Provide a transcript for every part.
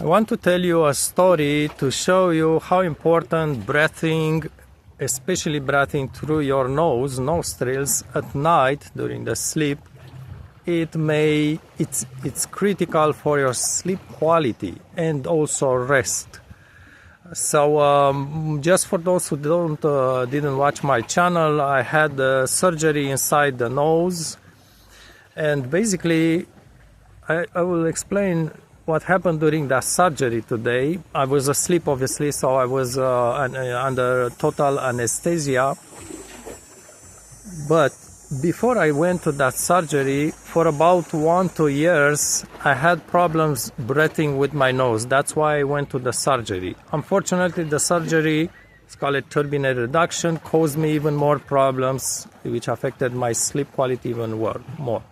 I want to tell you a story to show you how important breathing, especially breathing through your nostrils at night during the sleep, it's critical for your sleep quality and also rest. So just for those who didn't watch my channel, I had surgery inside the nose, and basically I will explain what happened during that surgery today. I was asleep, obviously, so I was under total anesthesia. But before I went to that surgery, for about 1-2 years, I had problems breathing with my nose. That's why I went to the surgery. Unfortunately, the surgery, it's called turbinate reduction, caused me even more problems, which affected my sleep quality even more.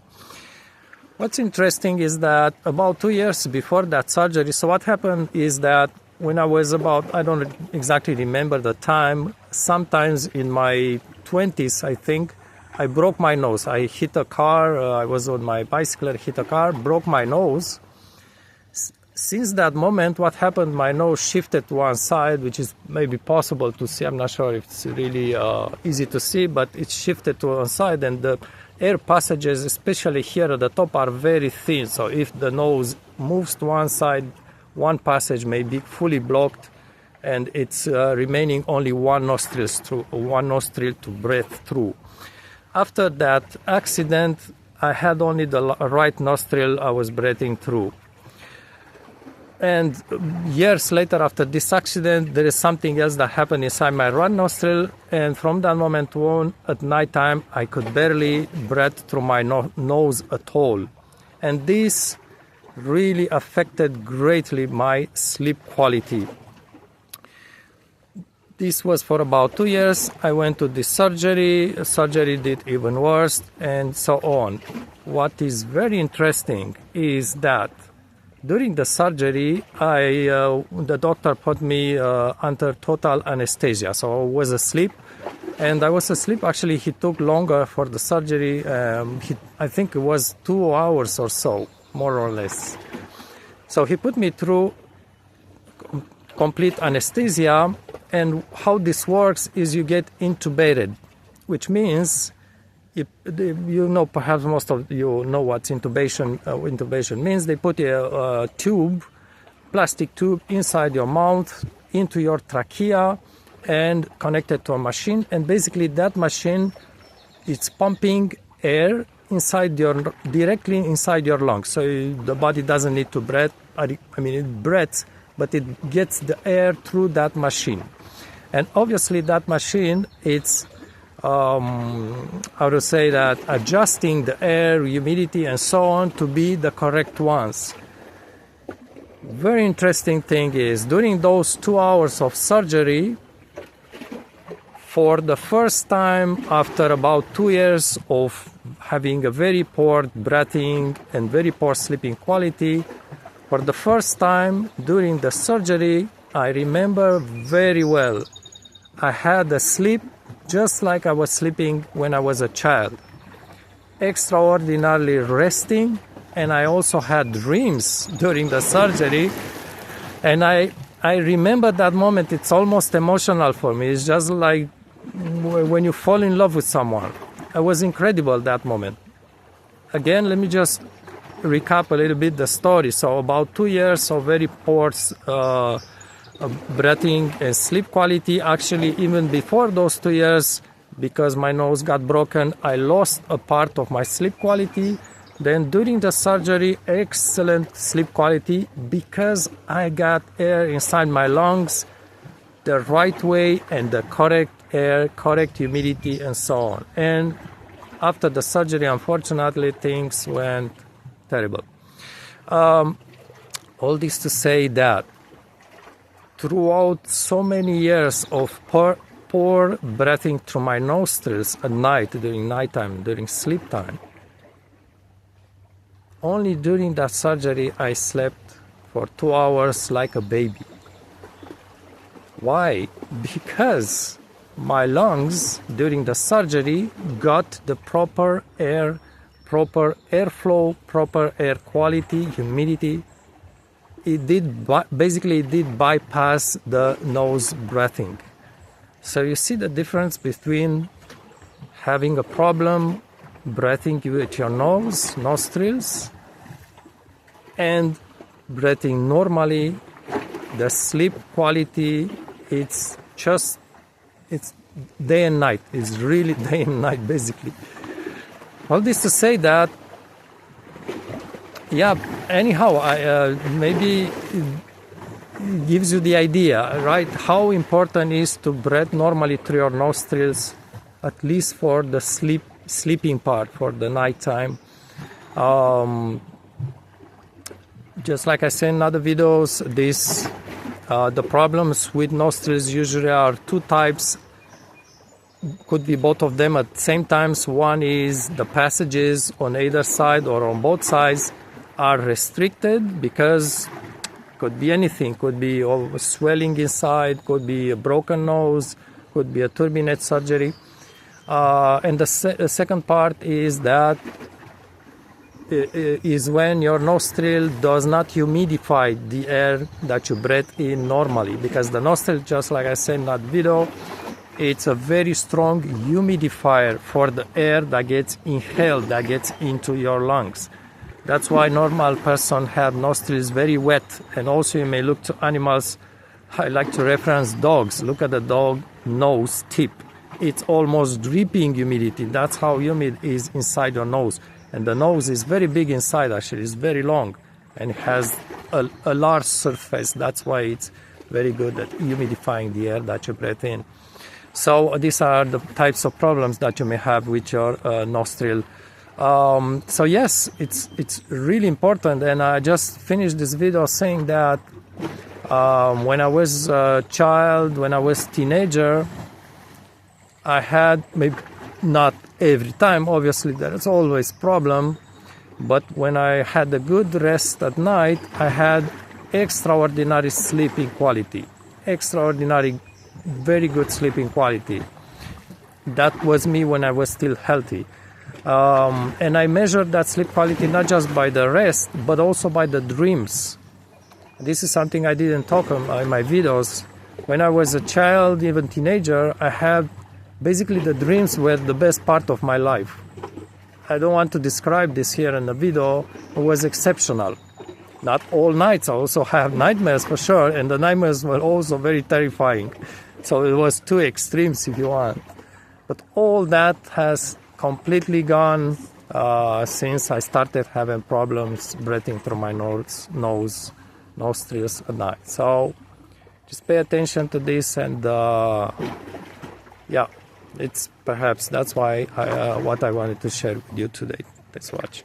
What's interesting is that about 2 years before that surgery, so what happened is that when I was about, I don't exactly remember the time, sometimes in my 20s, I think, I broke my nose. I hit a car, I was on my bicycle, I hit a car, broke my nose. Since that moment, what happened, my nose shifted to one side, which is maybe possible to see. I'm not sure if it's really easy to see, but it shifted to one side, and the air passages, especially here at the top, are very thin. So if the nose moves to one side, one passage may be fully blocked, and it's remaining only one nostril to breathe through. After that accident, I had only the right nostril I was breathing through. And years later, after this accident, there is something else that happened inside my right nostril, and from that moment on, at nighttime, I could barely breathe through my nose at all. And this really affected greatly my sleep quality. This was for about 2 years. I went to this surgery. Surgery did even worse, and so on. What is very interesting is that during the surgery, the doctor put me under total anesthesia. So I was asleep, and I was asleep. Actually, he took longer for the surgery. I think it was 2 hours or so, more or less. So he put me through complete anesthesia, and how this works is you get intubated, which means, you know, perhaps most of you know what intubation means. They put a plastic tube inside your mouth, into your trachea, and connected to a machine. And basically that machine, it's pumping air directly inside your lungs. So the body doesn't need to breathe. I mean, it breathes, but it gets the air through that machine. And obviously that machine, it's how to say that, adjusting the air, humidity, and so on to be the correct ones. Very interesting thing is, during those 2 hours of surgery, for the first time after about 2 years of having a very poor breathing and very poor sleeping quality, for the first time during the surgery, I remember very well, I had a sleep just like I was sleeping when I was a child. Extraordinarily resting, and I also had dreams during the surgery. And I remember that moment. It's almost emotional for me. It's just like when you fall in love with someone. It was incredible, that moment. Again, let me just recap a little bit the story. So about 2 years of very poor breathing and sleep quality. Actually, even before those 2 years, because my nose got broken, I lost a part of my sleep quality. Then during the surgery, excellent sleep quality because I got air inside my lungs the right way, and the correct air, correct humidity, and so on. And after the surgery, unfortunately, things went terrible. All this to say that throughout so many years of poor breathing through my nostrils at night, during nighttime, during sleep time, only during that surgery I slept for 2 hours like a baby. Why? Because my lungs during the surgery got the proper air, proper airflow, proper air quality, humidity, basically it did bypass the nose breathing. So you see the difference between having a problem breathing with your nose, nostrils, and breathing normally. The sleep quality, it's day and night. It's really day and night, basically. All this to say that, yeah, anyhow, maybe it gives you the idea, right? How important it is to breathe normally through your nostrils, at least for the sleeping part, for the nighttime. Just like I said in other videos, the problems with nostrils usually are two types. Could be both of them at the same time. One is the passages on either side or on both sides are restricted because could be anything. Could be swelling inside, could be a broken nose, could be a turbinate surgery. And the second part is that is when your nostril does not humidify the air that you breathe in normally, because the nostril, just like I said in that video, it's a very strong humidifier for the air that gets inhaled, that gets into your lungs. That's why normal person have nostrils very wet. And also you may look to animals. I like to reference dogs. Look at the dog nose tip. It's almost dripping humidity. That's how humid it is inside your nose. And the nose is very big inside, actually. It's very long and it has a large surface. That's why it's very good at humidifying the air that you breathe in. So these are the types of problems that you may have with your nostril. So yes, it's really important. And I just finished this video saying that when I was a child, when I was a teenager, I had, maybe not every time, obviously there is always problem, but when I had a good rest at night, I had extraordinary sleeping quality, extraordinary, very good sleeping quality. That was me when I was still healthy. And I measured that sleep quality not just by the rest, but also by the dreams. This is something I didn't talk about in my videos. When I was a child, even teenager, I had basically the dreams were the best part of my life. I don't want to describe this here in the video. It was exceptional. Not all nights. I also have nightmares for sure, and the nightmares were also very terrifying. So it was two extremes if you want. But all that has completely gone since I started having problems breathing through my nose, nostrils at night. So just pay attention to this, and yeah, it's perhaps that's why what I wanted to share with you today. Let's watch.